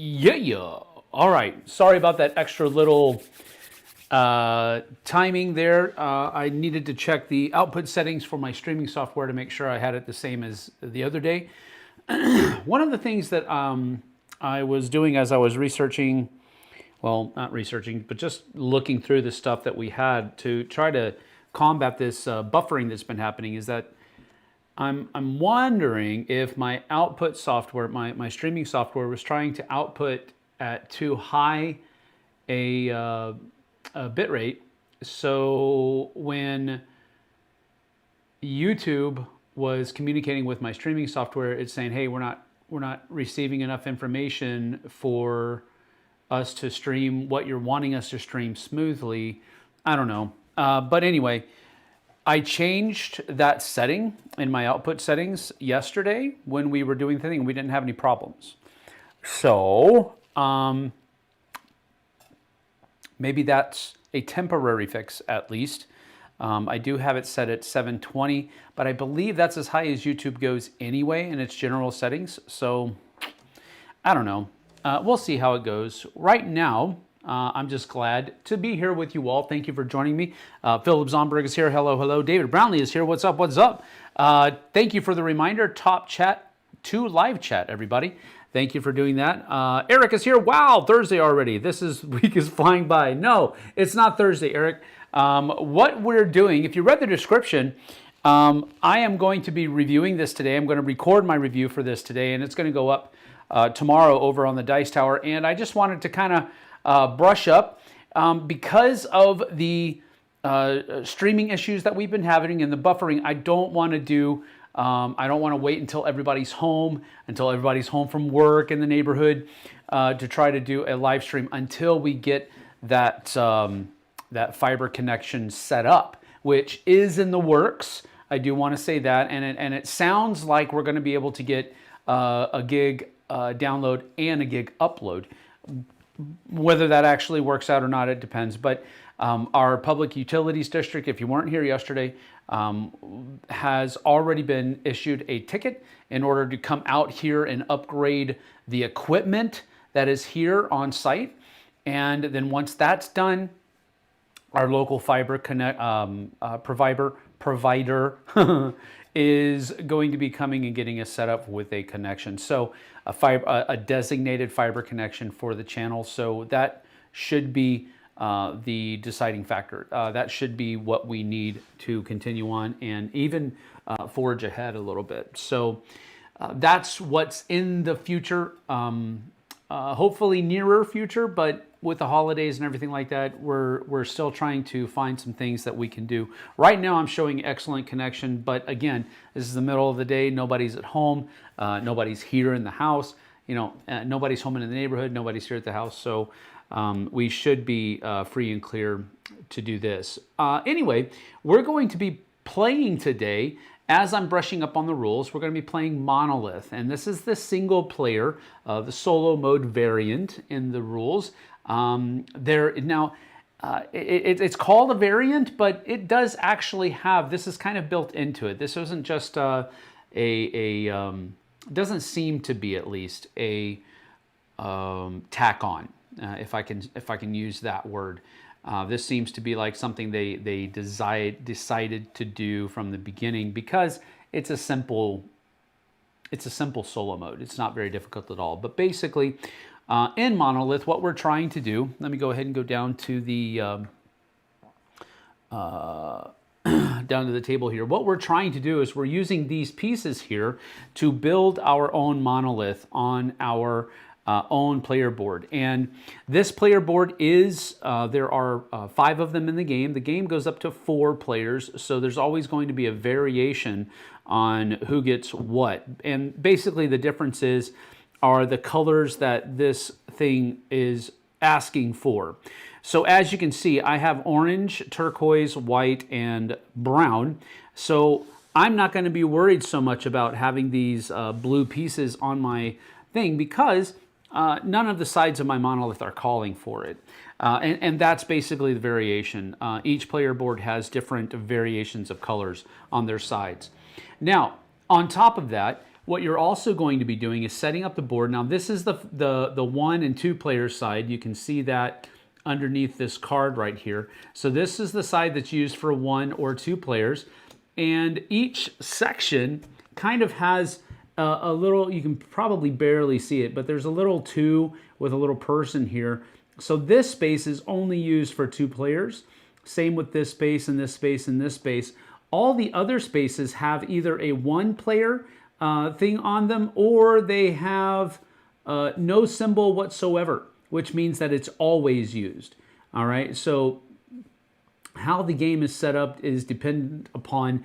Yeah. All right. Sorry about that extra little timing there. I needed to check the output settings for my streaming software to make sure I had it the same as the other day. One of the things that I was doing as I was researching, well, not researching, but just looking through the stuff that we had to try to combat this buffering that's been happening, is that I'm wondering if my output software, my streaming software, was trying to output at too high a bit rate. So when YouTube was communicating with my streaming software, it's saying, "Hey, we're not receiving enough information for us to stream what you're wanting us to stream smoothly." I don't know, but anyway. I changed that setting in my output settings yesterday when we were doing the thing and we didn't have any problems. So maybe that's a temporary fix at least. I do have it set at 720, but I believe that's as high as YouTube goes anyway in its general settings. So I don't know. We'll see how it goes. Right now, I'm just glad to be here with you all. Thank you for joining me. Philip Zomberg is here. Hello, hello. David Brownlee is here. What's up? What's up? Thank you for the reminder. Top chat to live chat, everybody. Thank you for doing that. Eric is here. Wow, Thursday already. Week is flying by. No, it's not Thursday, Eric. What we're doing, if you read the description, I am going to be reviewing this today. I'm going to record my review for this today, and it's going to go up tomorrow over on the Dice Tower. And I just wanted to kind of brush up because of the streaming issues that we've been having and the buffering. I don't want to wait until everybody's home from work in the neighborhood to try to do a live stream until we get that fiber connection set up, which is in the works. I do want to say that, and it sounds like we're going to be able to get a gig download and a gig upload. Whether that actually works out or not, it depends. But our public utilities district, if you weren't here yesterday, has already been issued a ticket in order to come out here and upgrade the equipment that is here on site. And then once that's done, our local fiber provider is going to be coming and getting us set up with a connection. So a designated fiber connection for the channel. So that should be the deciding factor. That should be what we need to continue on and even forge ahead a little bit. So that's what's in the future, hopefully nearer future, but with the holidays and everything like that, we're still trying to find some things that we can do. Right now I'm showing excellent connection, but again, this is the middle of the day, nobody's at home, nobody's here in the house, nobody's home in the neighborhood, nobody's here at the house, so we should be free and clear to do this. Anyway, we're going to be playing today. As I'm brushing up on the rules, we're going to be playing Monolyth, and this is the single player, the solo mode variant in the rules. It's called a variant, but it does actually have, this is kind of built into it. This isn't just doesn't seem to be at least a tack on, if I can use that word. This seems to be like something they decided to do from the beginning because it's a simple solo mode. It's not very difficult at all. But basically, in Monolyth, what we're trying to do, let me go ahead and go down to the table here. What we're trying to do is we're using these pieces here to build our own monolith on our own player board. And this player board is, there are 5 of them in the game. The game goes up to 4 players, so there's always going to be a variation on who gets what. And basically the differences are the colors that this thing is asking for. So as you can see, I have orange, turquoise, white, and brown. So I'm not going to be worried so much about having these blue pieces on my thing because none of the sides of my monolith are calling for it. And that's basically the variation. Each player board has different variations of colors on their sides. Now, on top of that, What you're also going to be doing is setting up the board. Now this is the 1 and 2 player side. You can see that underneath this card right here. So this is the side that's used for 1 or 2 players. And each section kind of has a little, you can probably barely see it, but there's a little 2 with a little person here. So this space is only used for 2 players. Same with this space and this space and this space. All the other spaces have either a 1 player thing on them, or they have no symbol whatsoever, which means that it's always used. All right, so how the game is set up is dependent upon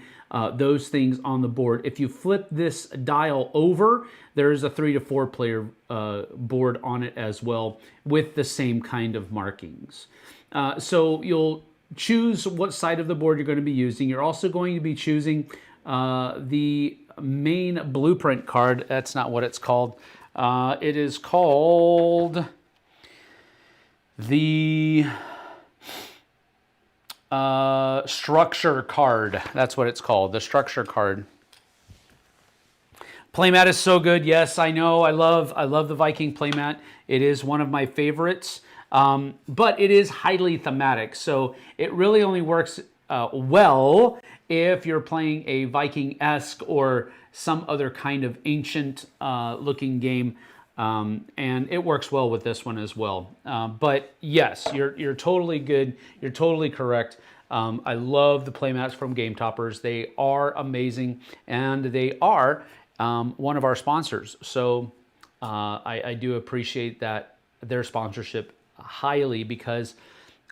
those things on the board. If you flip this dial over, there is a 3 to 4 player board on it as well with the same kind of markings. So you'll choose what side of the board you're going to be using. You're also going to be choosing the main blueprint card. That's not what it's called. It is called the structure card. That's what it's called, the structure card. Playmat is so good. Yes, I know. I love the Viking playmat. It is one of my favorites. But it is highly thematic, so it really only works well if you're playing a Viking-esque or some other kind of ancient looking game, and it works well with this one as well. But yes, you're totally good. You're totally correct. I love the playmats from Game Toppers. They are amazing, and they are one of our sponsors. So I do appreciate that, their sponsorship highly, because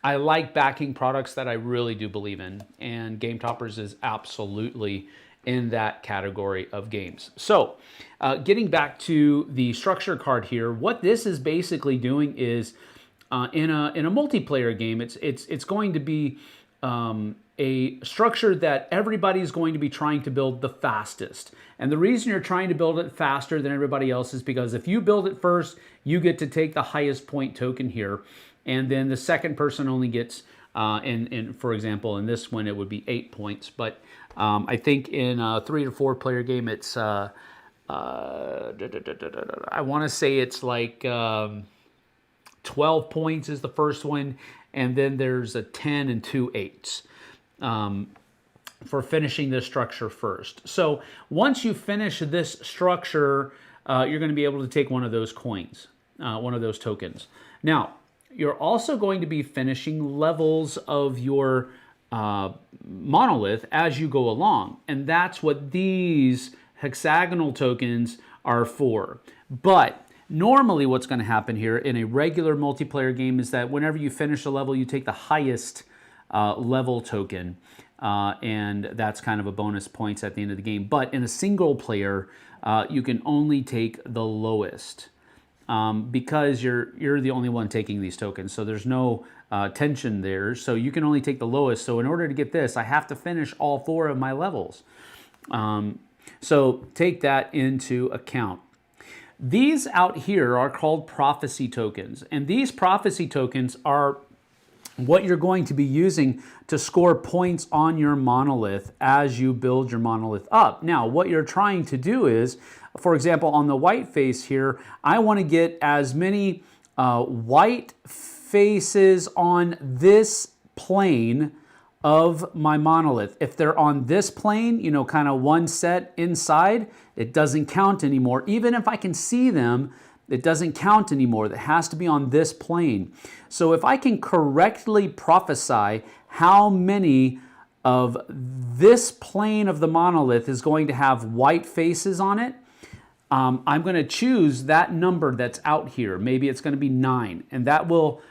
I like backing products that I really do believe in, and Game Toppers is absolutely in that category of games. So getting back to the structure card here, what this is basically doing is in a multiplayer game, it's going to be a structure that everybody's going to be trying to build the fastest. And the reason you're trying to build it faster than everybody else is because if you build it first, you get to take the highest point token here. And then the second person only gets, for example, in this one, it would be 8 points. But I think in a 3 to 4 player game, it's, I want to say it's like 12 points is the first one. And then there's a 10 and 2 8s. For finishing this structure first. So once you finish this structure, you're going to be able to take one of those coins, one of those tokens. Now, you're also going to be finishing levels of your monolith as you go along. And that's what these hexagonal tokens are for. But normally what's going to happen here in a regular multiplayer game is that whenever you finish a level, you take the highest level token, and that's kind of a bonus points at the end of the game. But in a single player, you can only take the lowest because you're the only one taking these tokens. So there's no tension there. So you can only take the lowest. So in order to get this, I have to finish all 4 of my levels. So take that into account. These out here are called prophecy tokens, and these prophecy tokens are what you're going to be using to score points on your monolith as you build your monolith up. Now, what you're trying to do is, for example, on the white face here, I want to get as many white faces on this plane of my monolith. If they're on this plane, you know, kind of one set inside, it doesn't count anymore. Even if I can see them, it doesn't count anymore. That has to be on this plane. So if I can correctly prophesy how many of this plane of the monolith is going to have white faces on it, I'm going to choose that number that's out here. Maybe it's going to be 9, and that will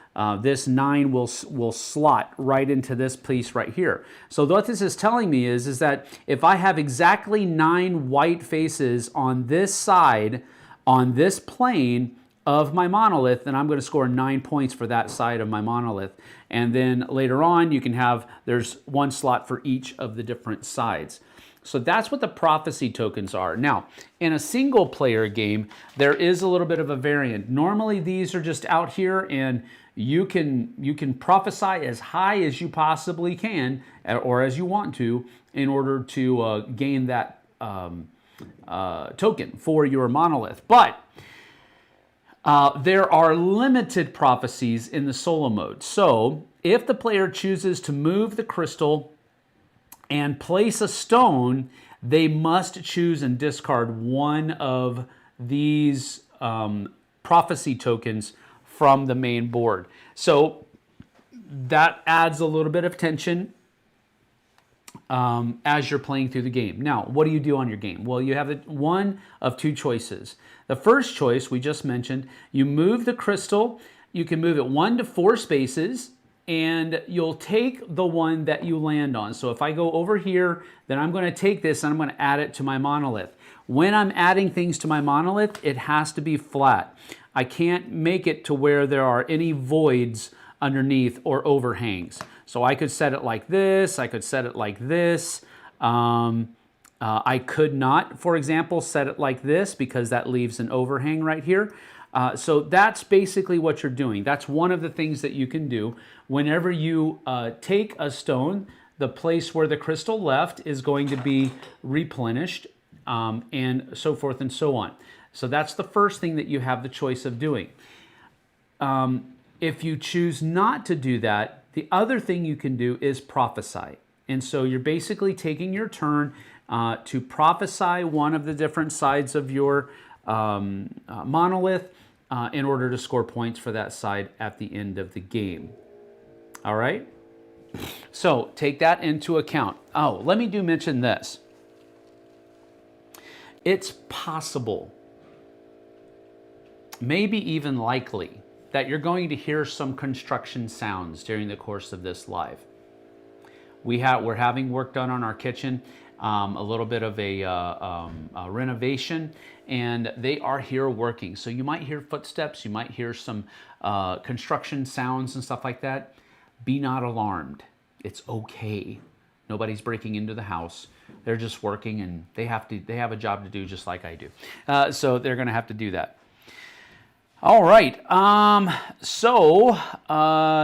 this 9 will slot right into this piece right here. So what this is telling me is that if I have exactly 9 white faces on this side, on this plane of my monolith, then I'm going to score 9 points for that side of my monolith. And then later on, you can have, there's 1 slot for each of the different sides. So that's what the prophecy tokens are. Now, in a single player game, there is a little bit of a variant. Normally, these are just out here, and you can prophesy as high as you possibly can, or as you want to, in order to gain that token for your monolith. But there are limited prophecies in the solo mode. So if the player chooses to move the crystal and place a stone, they must choose and discard one of these prophecy tokens from the main board. So that adds a little bit of tension as you're playing through the game. Now, what do you do on your game? Well, you have one of two choices. The first choice we just mentioned, you move the crystal. You can move it 1 to 4 spaces, and you'll take the one that you land on. So if I go over here, then I'm going to take this and I'm going to add it to my monolith. When I'm adding things to my monolith, it has to be flat. I can't make it to where there are any voids underneath or overhangs. So I could set it like this. I could set it like this. I could not, for example, set it like this because that leaves an overhang right here. So that's basically what you're doing. That's one of the things that you can do. Whenever you take a stone, the place where the crystal left is going to be replenished, and so forth and so on. So that's the first thing that you have the choice of doing. If you choose not to do that, the other thing you can do is prophesy. And so you're basically taking your turn to prophesy one of the different sides of your monolith in order to score points for that side at the end of the game. All right? So take that into account. Oh, let me mention this. It's possible, maybe even likely, that you're going to hear some construction sounds during the course of this live. We're having work done on our kitchen, a little bit of a renovation, and they are here working. So you might hear footsteps, you might hear some construction sounds and stuff like that. Be not alarmed. It's okay. Nobody's breaking into the house. They're just working, and they have a job to do just like I do. So they're going to have to do that. All right. So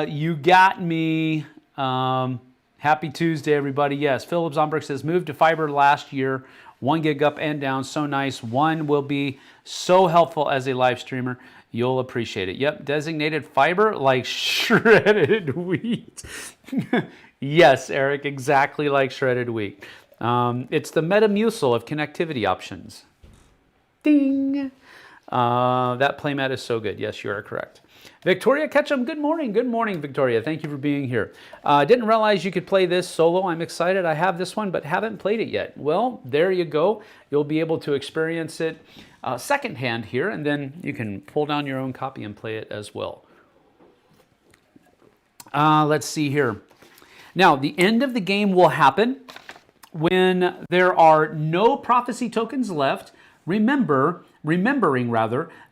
you got me. Happy Tuesday, everybody. Yes, Philip Zombrick says, moved to fiber last year, 1 gig up and down. So nice. One will be so helpful as a live streamer. You'll appreciate it. Yep, designated fiber like shredded wheat. Yes, Eric, exactly like shredded wheat. It's the Metamucil of connectivity options. Ding. That playmat is so good. Yes, you are correct. Victoria Ketchum, good morning. Good morning, Victoria. Thank you for being here. Didn't realize you could play this solo. I'm excited. I have this one, but haven't played it yet. Well, there you go. You'll be able to experience it secondhand here, and then you can pull down your own copy and play it as well. Let's see here. Now, the end of the game will happen when there are no prophecy tokens left. Remembering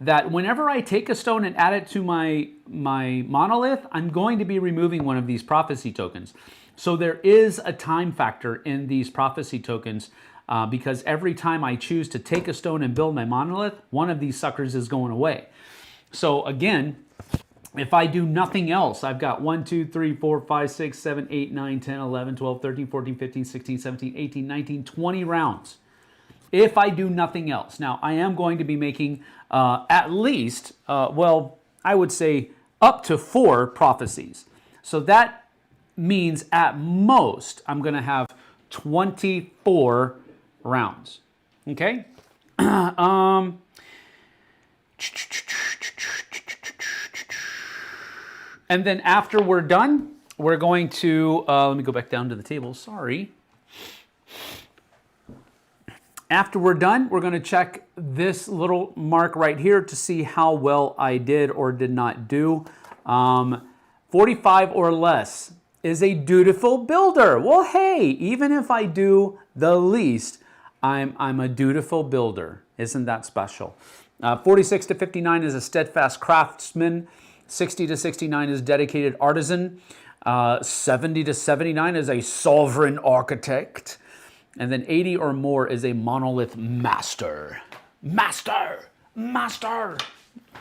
that whenever I take a stone and add it to my monolith, I'm going to be removing one of these prophecy tokens. So there is a time factor in these prophecy tokens because every time I choose to take a stone and build my monolith, one of these suckers is going away. So again, if I do nothing else, I've got 1, 2, 3, 4, 5, 6, 7, 8, 9, 10, 11, 12, 13, 14, 15, 16, 17, 18, 19, 20 rounds. If I do nothing else. Now, I am going to be making at least, I would say up to 4 prophecies. So that means at most, I'm going to have 24 rounds. Okay? And then after we're done, we're going to, let me go back down to the table, sorry. After we're done, we're going to check this little mark right here to see how well I did or did not do. 45 or less is a dutiful builder. Well, hey, even if I do the least, I'm a dutiful builder. Isn't that special? 46 to 59 is a steadfast craftsman. 60 to 69 is dedicated artisan. 70 to 79 is a sovereign architect. And then 80 or more is a monolith master. Master!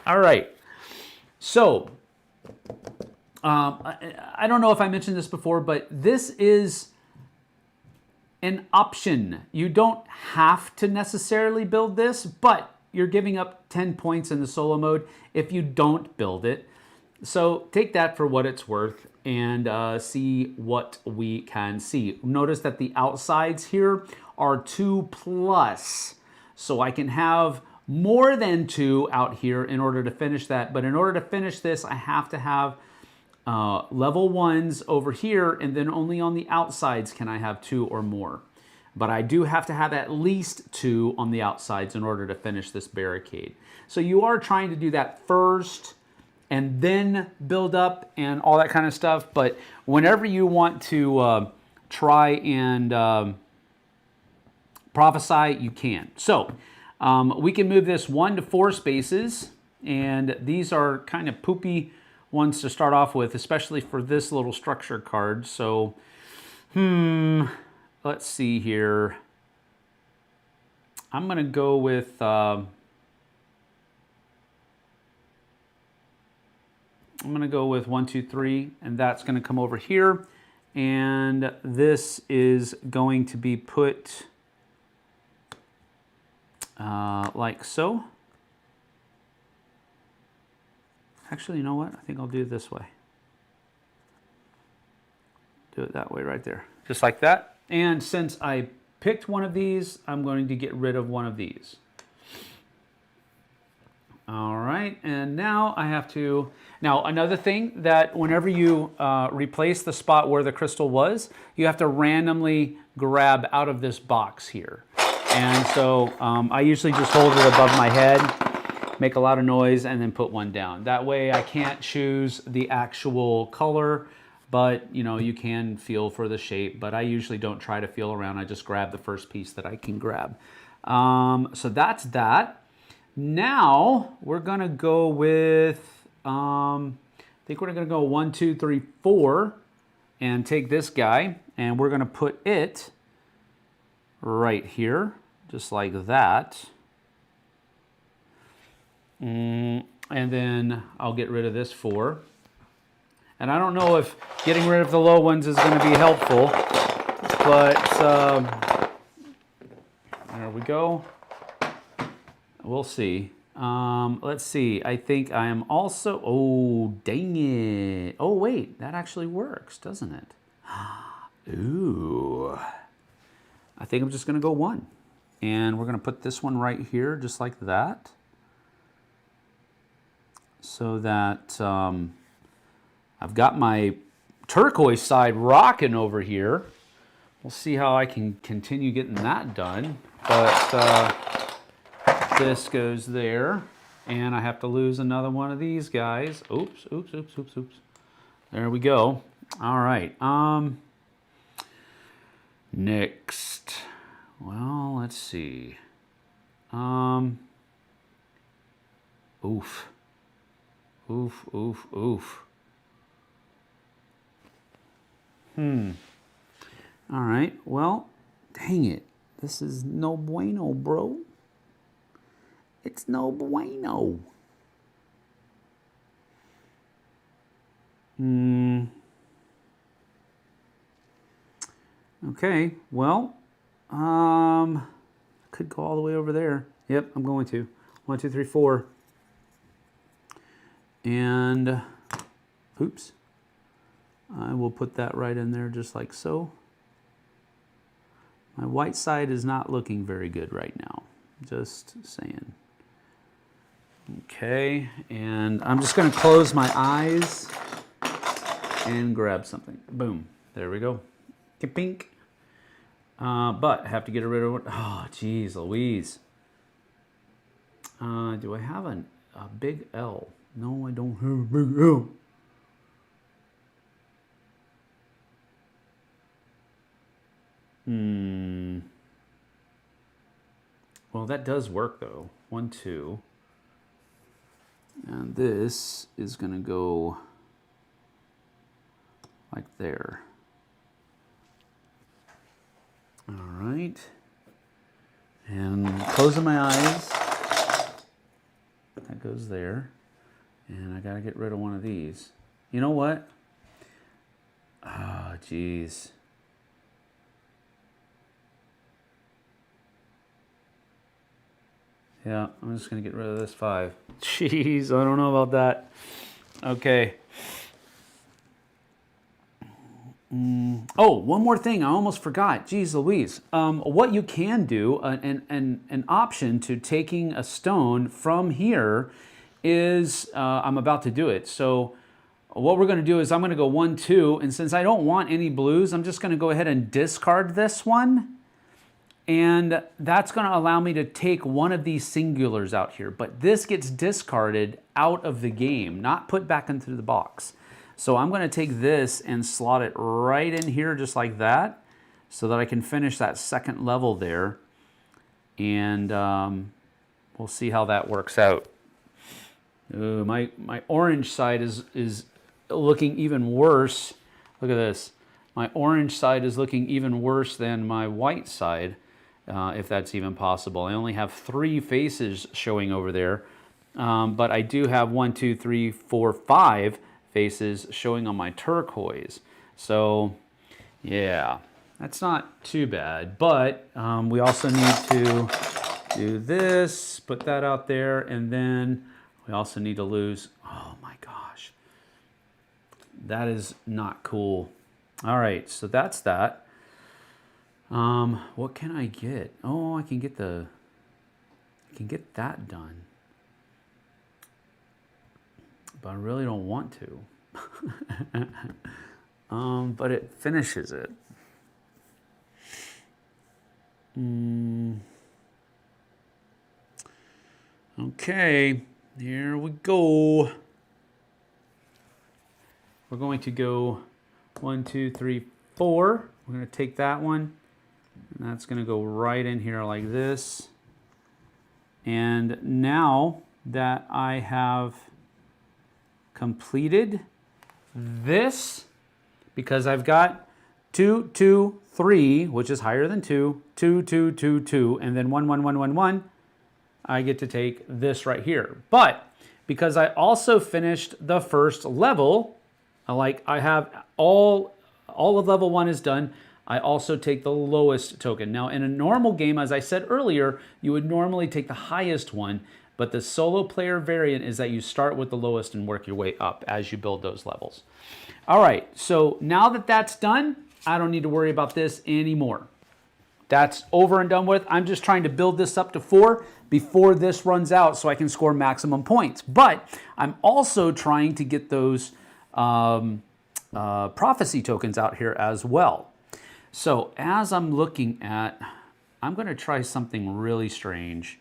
All right. So, I don't know if I mentioned this before, but this is an option. You don't have to necessarily build this, but you're giving up 10 points in the solo mode if you don't build it. So take that for what it's worth and see what we can see. Notice that the outsides here are 2+. So I can have more than 2 out here in order to finish that. But in order to finish this, I have to have level 1s over here, and then only on the outsides can I have 2 or more. But I do have to have at least 2 on the outsides in order to finish this barricade. So you are trying to do that first and then build up and all that kind of stuff. But whenever you want to try and prophesy, you can. So we can move this 1 to 4 spaces, and these are kind of poopy ones to start off with, especially for this little structure card. So, let's see here. I'm going to go with, I'm going to go with 1, 2, 3, and that's going to come over here. And this is going to be put like so. Actually, you know what? I think I'll do it this way. Do it that way right there. Just like that. And since I picked one of these, I'm going to get rid of one of these. All right, and now I have to... Now, another thing that whenever you replace the spot where the crystal was, you have to randomly grab out of this box here. And so I usually just hold it above my head, make a lot of noise, and then put one down. That way I can't choose the actual color, but you know, you can feel for the shape, but I usually don't try to feel around. I just grab the first piece that I can grab. So that's that. Now we're gonna go with, I think we're gonna go 1, 2, 3, 4, and take this guy, and we're gonna put it right here, just like that. And then I'll get rid of this 4. And I don't know if getting rid of the low ones is going to be helpful, but there we go. We'll see. Let's see. I think I am also... Oh, dang it. Oh, wait. That actually works, doesn't it? Ooh. I think I'm just going to go 1. And we're going to put this one right here, just like that. So that I've got my turquoise side rocking over here. We'll see how I can continue getting that done. But this goes there. And I have to lose another one of these guys. Oops, oops, oops, oops, oops. There we go. All right. Next. Well, let's see. Oof. Oof, oof, oof. All right, well, dang it. This is no bueno, bro. It's no bueno. Okay, well, I could go all the way over there. Yep, I'm going to. 1, 2, 3, 4. And, oops, I will put that right in there just like so. My white side is not looking very good right now, just saying. Okay, and I'm just going to close my eyes and grab something. Boom, there we go. Pink. But I have to get rid of it. Oh, geez, Louise. Do I have a big L? No, I don't have a big L. Well, that does work though. 1, 2. And this is going to go like there. All right. And closing my eyes. That goes there. And I got to get rid of one of these. You know what? Oh, geez. Yeah, I'm just going to get rid of this 5. Jeez, I don't know about that. Okay. Oh, one more thing I almost forgot. Jeez Louise. What you can do, an option to taking a stone from here is, I'm about to do it. So what we're going to do is I'm going to go 1, 2, and since I don't want any blues, I'm just going to go ahead and discard this one. And that's going to allow me to take one of these singulars out here. But this gets discarded out of the game, not put back into the box. So I'm going to take this and slot it right in here just like that so that I can finish that second level there. And we'll see how that works out. Ooh, my orange side is looking even worse. Look at this. My orange side is looking even worse than my white side. If that's even possible. I only have 3 faces showing over there, but I do have 1, 2, 3, 4, 5 faces showing on my turquoise. So yeah, that's not too bad, but we also need to do this, put that out there, and then we also need to lose, oh my gosh, that is not cool. All right, so that's that. What can I get? Oh, I can get that done. But I really don't want to. But it finishes it. Okay, here we go. We're going to go 1, 2, 3, 4. We're going to take that one. And that's going to go right in here like this. And now that I have completed this, because I've got 2, 2, 3, which is higher than 2, 2, 2, 2, 2, and then 1, 1, 1, 1, 1, I get to take this right here. But because I also finished the first level, I have all of level 1 is done, I also take the lowest token. Now, in a normal game, as I said earlier, you would normally take the highest one, but the solo player variant is that you start with the lowest and work your way up as you build those levels. All right, so now that that's done, I don't need to worry about this anymore. That's over and done with. I'm just trying to build this up to 4 before this runs out so I can score maximum points. But I'm also trying to get those prophecy tokens out here as well. So as I'm looking at, I'm going to try something really strange.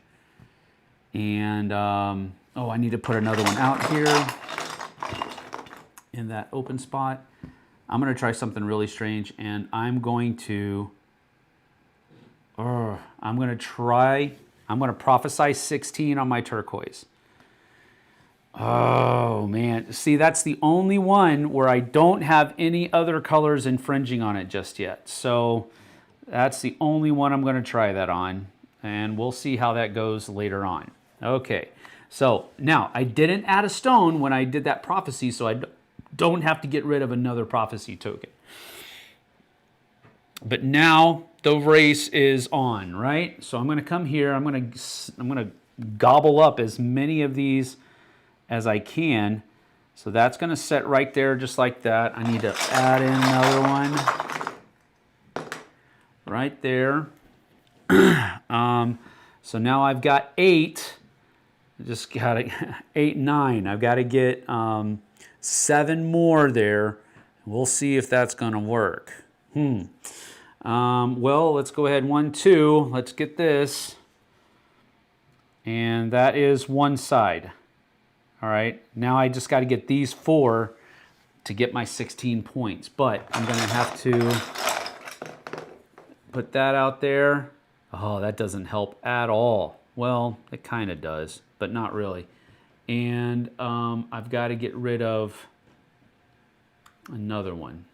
And, oh, I need to put another one out here in that open spot. I'm going to try something really strange, and I'm going to prophesy 16 on my turquoise. Oh, man. See, that's the only one where I don't have any other colors infringing on it just yet. So that's the only one I'm going to try that on, and we'll see how that goes later on. Okay, so now I didn't add a stone when I did that prophecy, so I don't have to get rid of another prophecy token. But now the race is on, right? So I'm going to come here. I'm going to gobble up as many of these as I can. So that's going to set right there just like that. I need to add in another one right there. So now I've got 8. Just got 8, 9. I've got to get 7 more there. We'll see if that's going to work. Well, let's go ahead. 1, 2. Let's get this. And that is one side. All right, now I just got to get these 4 to get my 16 points, but I'm going to have to put that out there. Oh, that doesn't help at all. Well, it kind of does, but not really. And I've got to get rid of another one.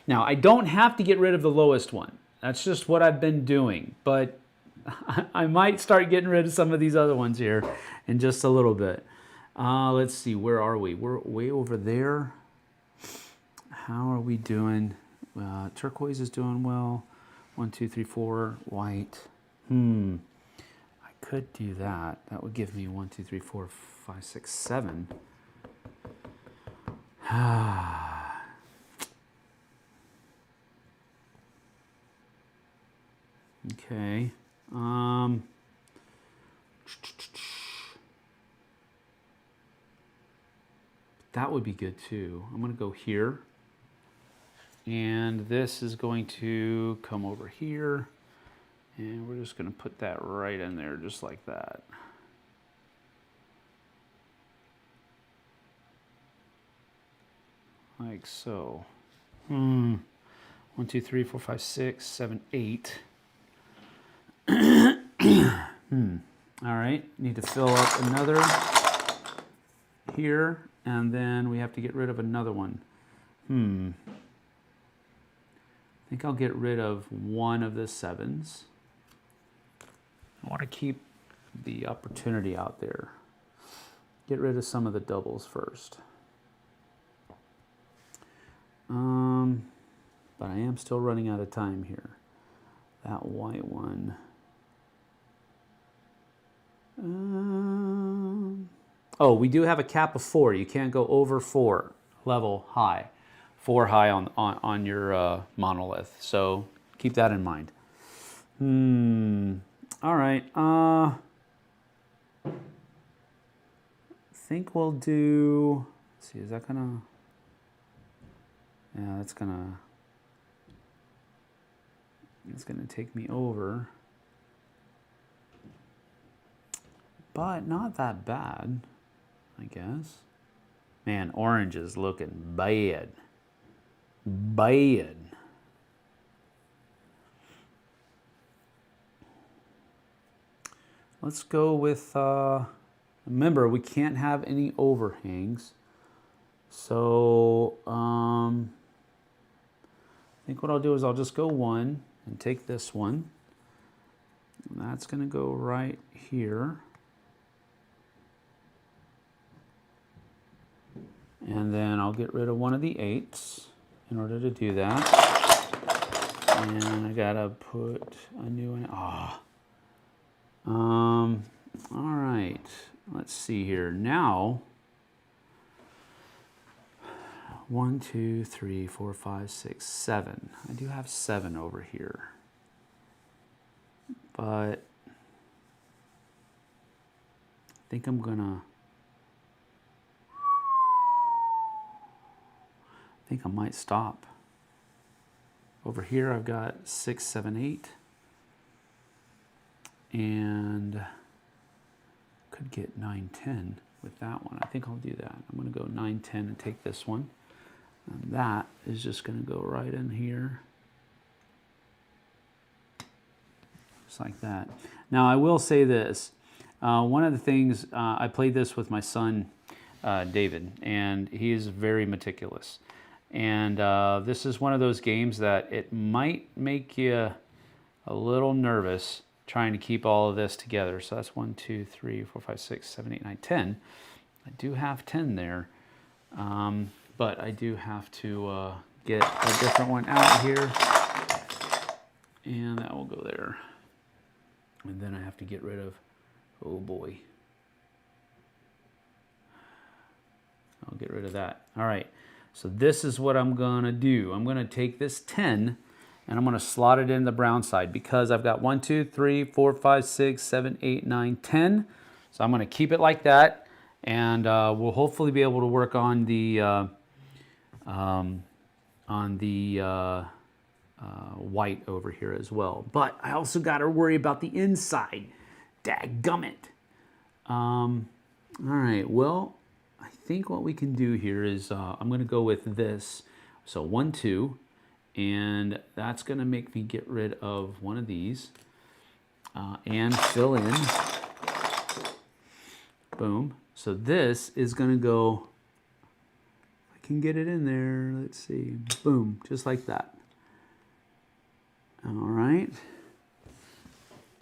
Now, I don't have to get rid of the lowest one. That's just what I've been doing, but I might start getting rid of some of these other ones here in just a little bit. Let's see, where are we? We're way over there. How are we doing? Turquoise is doing well. 1, 2, 3, 4, white. I could do that. That would give me 1, 2, 3, 4, 5, 6, 7. Okay. That would be good too. I'm going to go here. And this is going to come over here. And we're just going to put that right in there, just like that. Like so. 1, 2, 3, 4, 5, 6, 7, 8. All right, need to fill up another here, and then we have to get rid of another one. I think I'll get rid of one of the 7s. I want to keep the opportunity out there. Get rid of some of the doubles first. But I am still running out of time here. That white one. Oh, we do have a cap of 4. You can't go over 4 level high. 4 high on your monolith. So keep that in mind. All right. I think we'll do. Let's see, is that gonna? Yeah, that's gonna. It's gonna take me over. But not that bad, I guess. Man, orange is looking bad. Bad. Let's go with, remember, we can't have any overhangs. So, I think what I'll do is I'll just go 1 and take this one. And that's going to go right here. And then I'll get rid of one of the 8s in order to do that. And I gotta put a new one. All right, let's see here. Now, 1, 2, 3, 4, 5, 6, 7. I do have 7 over here. But I think I'm gonna, I think I might stop. Over here I've got 6, 7, 8. And could get 9, 10 with that one. I think I'll do that. I'm gonna go 9, 10 and take this one. And that is just gonna go right in here. Just like that. Now I will say this. One of the things, I played this with my son, David, and he is very meticulous. And this is one of those games that it might make you a little nervous trying to keep all of this together. So that's 1, 2, 3, 4, 5, 6, 7, 8, 9, 10. I do have 10 there, but I do have to get a different one out here, and that will go there. And then I have to get rid of, oh boy. I'll get rid of that. All right, so this is what I'm gonna do. I'm gonna take this 10 and I'm gonna slot it in the brown side because I've got 1, 2, 3, 4, 5, 6, 7, 8, 9, 10. So I'm gonna keep it like that, and we'll hopefully be able to work on the white over here as well. But I also gotta worry about the inside. Dadgummit. All right, well, I think what we can do here is I'm gonna go with this. So 1, 2, and that's gonna make me get rid of one of these and fill in. Boom. So this is gonna go, I can get it in there, let's see, boom, just like that. All right,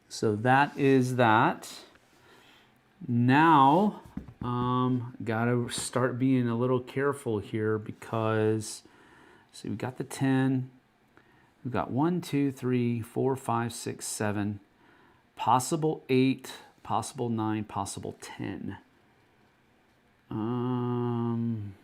so that is that. Now, gotta start being a little careful here because, see, we got the 10, we've got 1, 2, 3, 4, 5, 6, 7, possible 8, possible 9, possible 10. I'm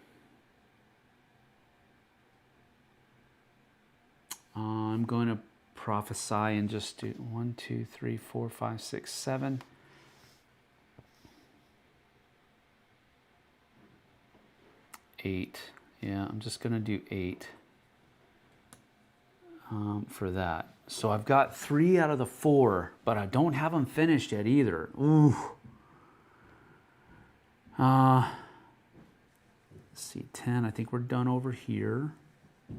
going to prophesy and just do 1, 2, 3, 4, 5, 6, 7. 8. Yeah, I'm just going to do 8 for that. So I've got 3 out of the 4, but I don't have them finished yet either. Ooh. Let's see, 10. I think we're done over here. 1,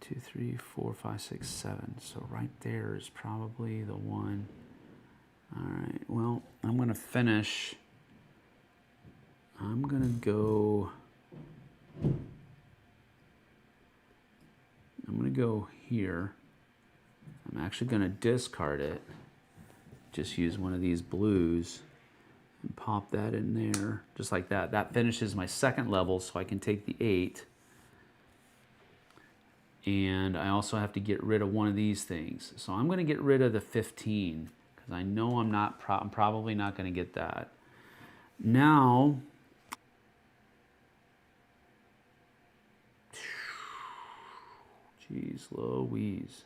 2, 3, 4, 5, 6, 7. So right there is probably the one. All right, well, I'm going to finish. I'm going to go here. I'm actually going to discard it. Just use one of these blues and pop that in there, just like that. That finishes my second level, so I can take the 8. And I also have to get rid of one of these things. So I'm going to get rid of the 15, because I know I'm probably not going to get that. Now, jeez Louise.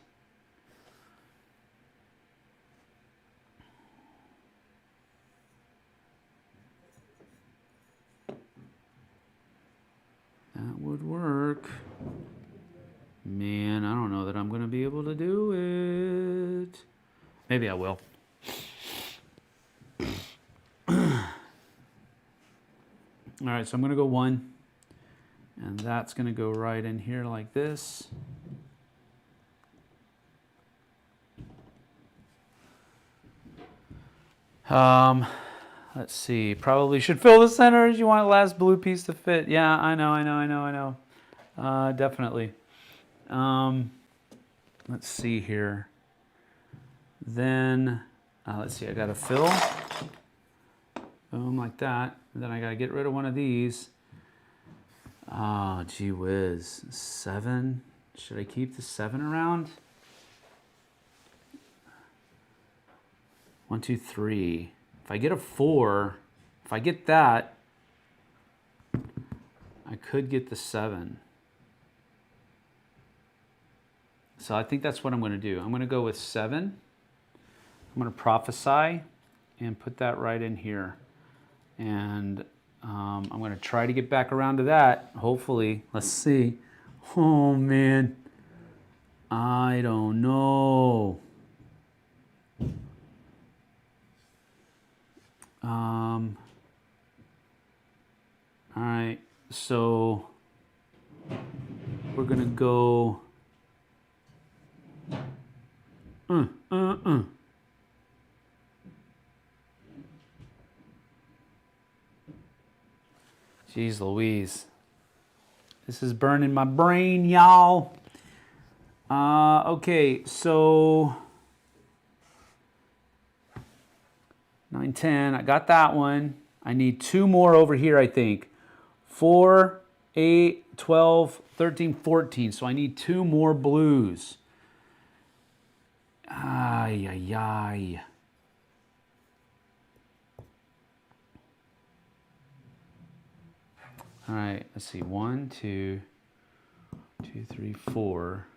That would work. Man, I don't know that I'm going to be able to do it. Maybe I will. All right, so I'm going to go 1. And that's going to go right in here like this. Let's see. Probably should fill the centers. You want the last blue piece to fit. Yeah, I know. Definitely. Let's see here. Then, let's see. I got to fill. Boom, like that. And then I got to get rid of one of these. Oh, gee whiz. 7. Should I keep the 7 around? 1, 2, 3. If I get a 4, if I get that, I could get the 7. So I think that's what I'm going to do. I'm going to go with 7. I'm going to prophesy and put that right in here. And I'm going to try to get back around to that, hopefully. Let's see. Oh, man. I don't know. All right, so we're going to go... Jeez Louise. This is burning my brain, y'all. Okay, so 9, 10. I got that one. I need 2 more over here, I think. 4, 8, 12, 13, 14. So I need 2 more blues. Ay, ay, ay. All right, let's see. 1, 2, 2, 3, 4.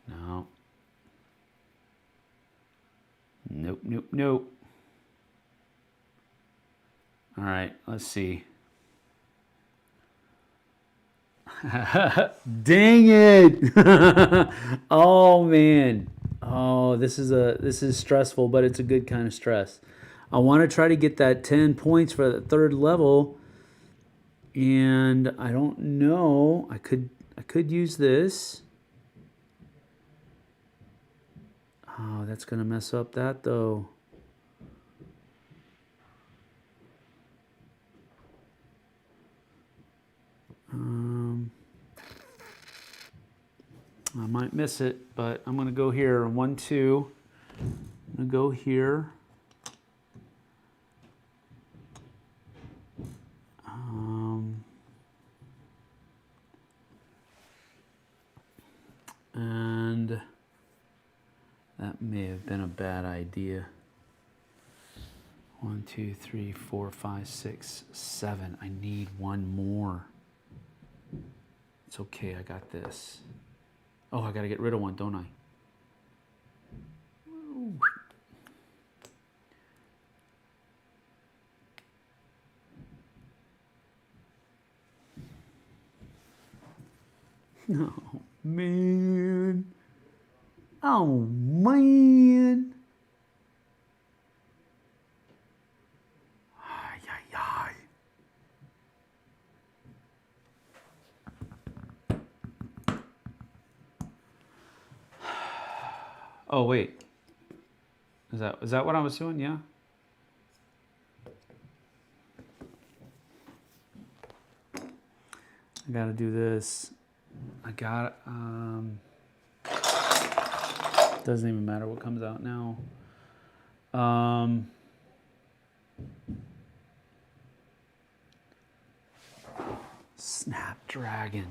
No. Nope, nope, nope. All right, let's see. Dang it! Oh man. Oh, this is stressful, but it's a good kind of stress. I want to try to get that 10 points for the 3rd level. And I don't know. I could use this. Oh, that's going to mess up that though. I might miss it, but I'm going to go here. 1, 2. I'm going to go here. And that may have been a bad idea. 1, 2, 3, 4, 5, 6, 7. I need one more. It's okay, I got this. Oh, I gotta get rid of one, don't I? Oh, man. Oh, man. Ay, ay, ay. Oh, wait. Is that what I was doing? Yeah. I gotta do this. I got doesn't even matter what comes out now. Snapdragon.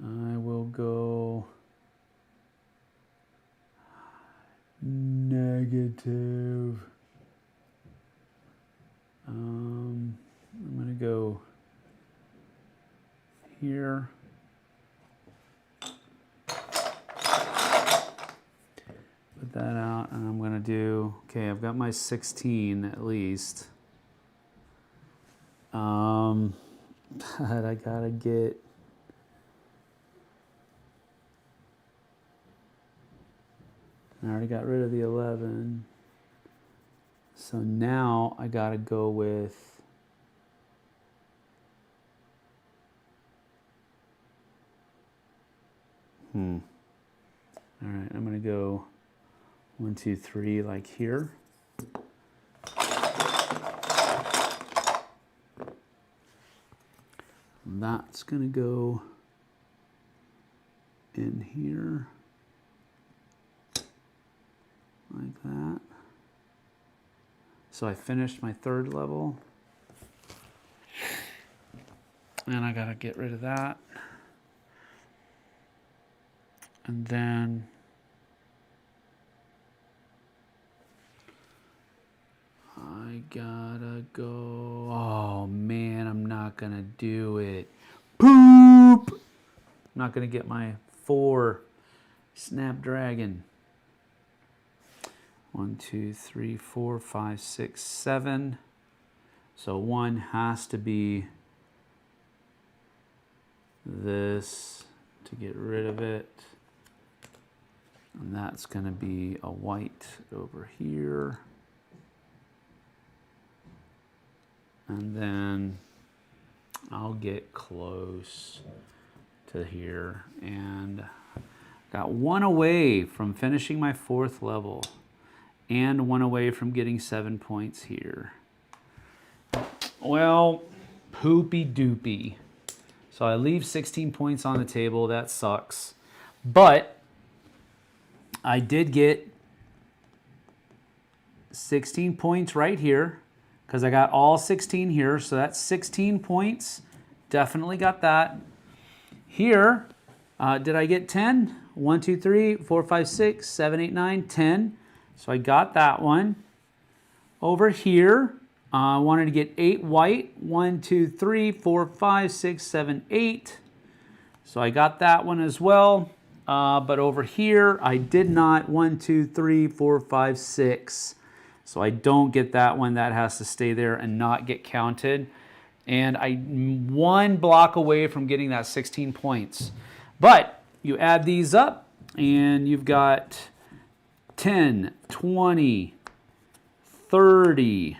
I will go negative. I'm going to go here. Put that out, and I'm going to do, okay, I've got my 16 at least. But I got to get, I already got rid of the 11. So now I got to go with all right, I'm going to go 1, 2, 3 like here. That's going to go in here like that. So I finished my third level. And I got to get rid of that. And then I gotta go. Oh man, I'm not gonna do it. Poop! I'm not gonna get my 4 Snapdragon. 1, 2, 3, 4, 5, 6, 7. So 1 has to be this to get rid of it. And that's going to be a white over here. And then I'll get close to here. And got 1 away from finishing my 4th level. And 1 away from getting 7 points here. Well, poopy doopy. So I leave 16 points on the table. That sucks. But I did get 16 points right here because I got all 16 here. So that's 16 points. Definitely got that. Here, did I get 10? 1, 2, 3, 4, 5, 6, 7, 8, 9, 10. So I got that one. Over here, I wanted to get 8 white. 1, 2, 3, 4, 5, 6, 7, 8. So I got that one as well. But over here, I did not. 1, 2, 3, 4, 5, 6. So I don't get that one. That has to stay there and not get counted. And I'm 1 block away from getting that 16 points. But you add these up, and you've got 10, 20, 30,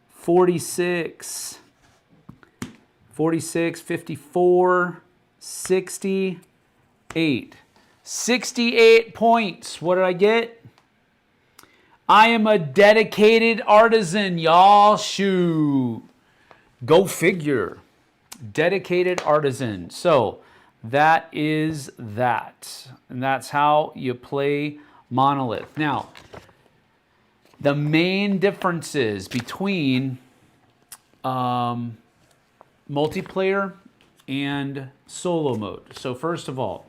46, 46, 54, 60, 68 points. What did I get? I am a dedicated artisan, y'all. Shoot. Go figure. Dedicated artisan. So that is that. And that's how you play Monolyth. Now, the main differences between multiplayer and solo mode. So first of all,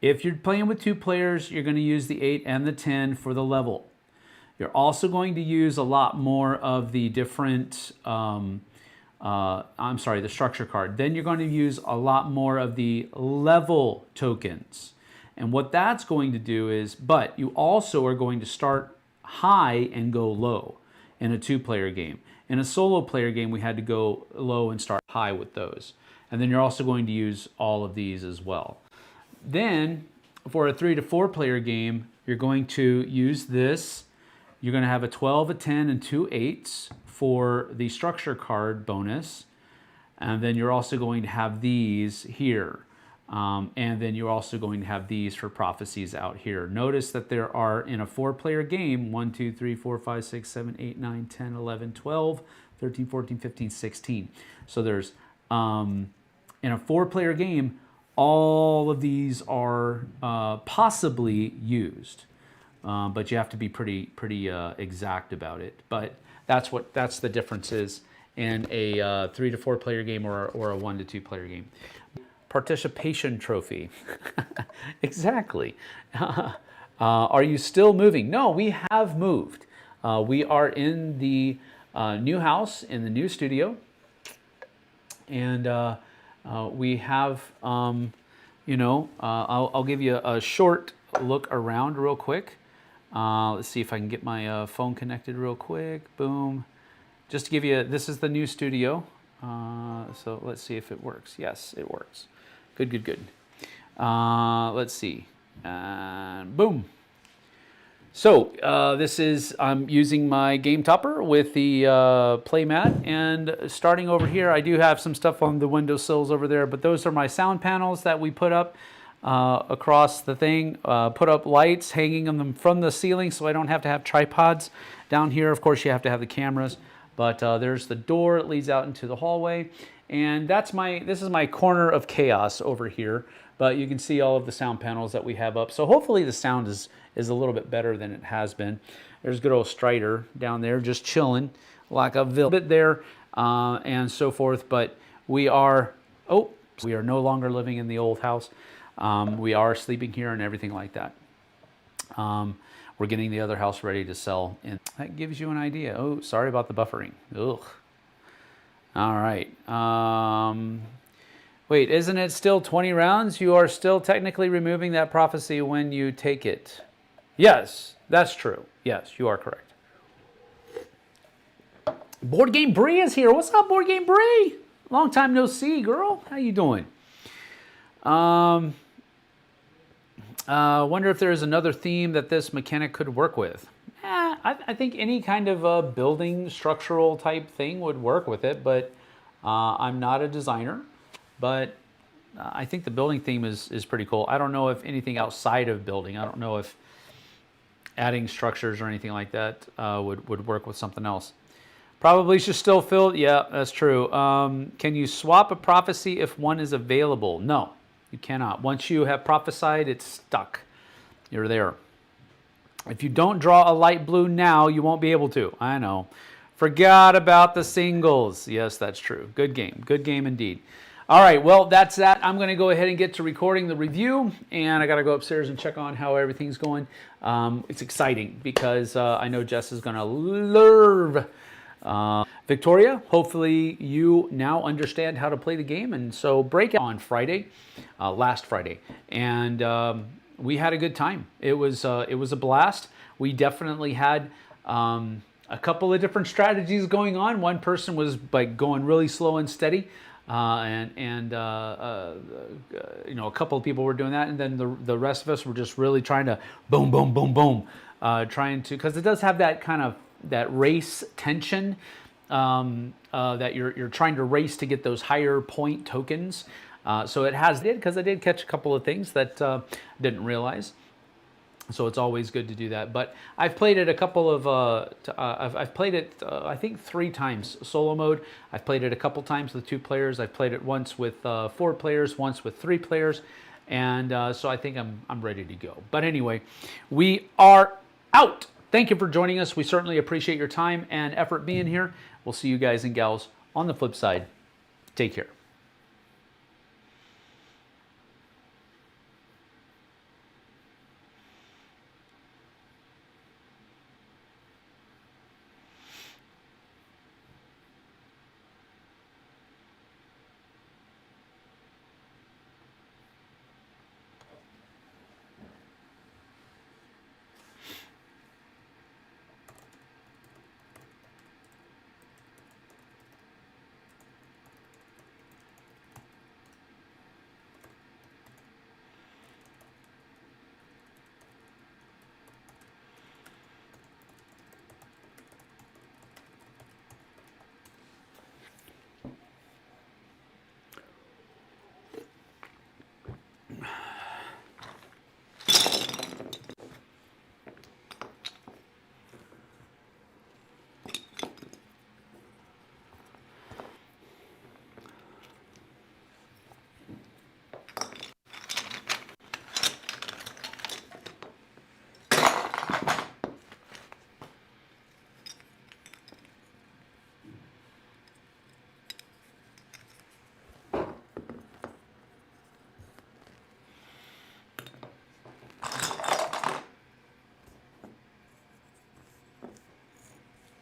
if you're playing with 2 players, you're going to use the 8 and the 10 for the level. You're also going to use a lot more of the different, the structure card. Then you're going to use a lot more of the level tokens. And what that's going to do is, but you also are going to start high and go low in a 2-player game. In a solo player game, we had to go low and start high with those. And then you're also going to use all of these as well. Then for a 3 to 4 player game, you're going to use this. You're going to have a 12, a 10, and 2 8s for the structure card bonus. And then you're also going to have these here. And then you're also going to have these for prophecies out here. Notice that there are, in a 4-player game, 1, 2, 3, 4, 5, 6, 7, 8, 9, 10, 11, 12, 13, 14, 15, 16. So there's, in a 4-player game, all of these are possibly used. But you have to be pretty exact about it. But that's the difference is in a 3 to 4 player game or a 1 to 2 player game. Participation trophy. Exactly. Are you still moving? No, we have moved. We are in the new house, in the new studio. And we have, I'll give you a short look around real quick. Let's see if I can get my phone connected real quick. Boom. Just to give you, this is the new studio. So let's see if it works. Yes, it works. Good, good, good. Let's see. Boom. So this is, I'm using my Game Topper with the playmat, and starting over here, I do have some stuff on the windowsills over there, but those are my sound panels that we put up across the thing. Put up lights hanging on them from the ceiling so I don't have to have tripods. Down here, of course, you have to have the cameras, but there's the door that leads out into the hallway, and this is my corner of chaos over here. But you can see all of the sound panels that we have up. So hopefully the sound is a little bit better than it has been. There's good old Strider down there just chilling like a bit there and so forth. But we are no longer living in the old house. We are sleeping here and everything like that. We're getting the other house ready to sell. And that gives you an idea. Oh, sorry about the buffering. Ugh. All right. Wait, isn't it still 20 rounds? You are still technically removing that prophecy when you take it. Yes, that's true. Yes, you are correct. Board Game Bree is here. What's up, Board Game Bree? Long time no see, girl. How you doing? Wonder if there's another theme that this mechanic could work with. I think any kind of building structural type thing would work with it, but I'm not a designer. But I think the building theme is pretty cool. I don't know if anything outside of building. I don't know if adding structures or anything like that would work with something else. Probably should still fill. Yeah, that's true. Can you swap a prophecy if one is available? No, you cannot. Once you have prophesied, it's stuck. You're there. If you don't draw a light blue now, you won't be able to. I know. Forgot about the singles. Yes, that's true. Good game. Good game indeed. All right, well, that's that. I'm going to go ahead and get to recording the review, and I got to go upstairs and check on how everything's going. It's exciting because I know Jess is going to love Victoria. Hopefully, you now understand how to play the game, and so break on Friday, last Friday, and we had a good time. It was a blast. We definitely had a couple of different strategies going on. One person was like going really slow and steady. A couple of people were doing that, and then the rest of us were just really trying to boom, boom, boom, boom, because it does have that kind of that race tension that you're trying to race to get those higher point tokens. So it did because I did catch a couple of things that didn't realize. So it's always good to do that. But I've played it a couple of, I've played it, I think 3 times solo mode. I've played it a couple times with 2 players. I've played it once with 4 players, once with 3 players. And so I think I'm ready to go. But anyway, we are out. Thank you for joining us. We certainly appreciate your time and effort being here. We'll see you guys and gals on the flip side. Take care.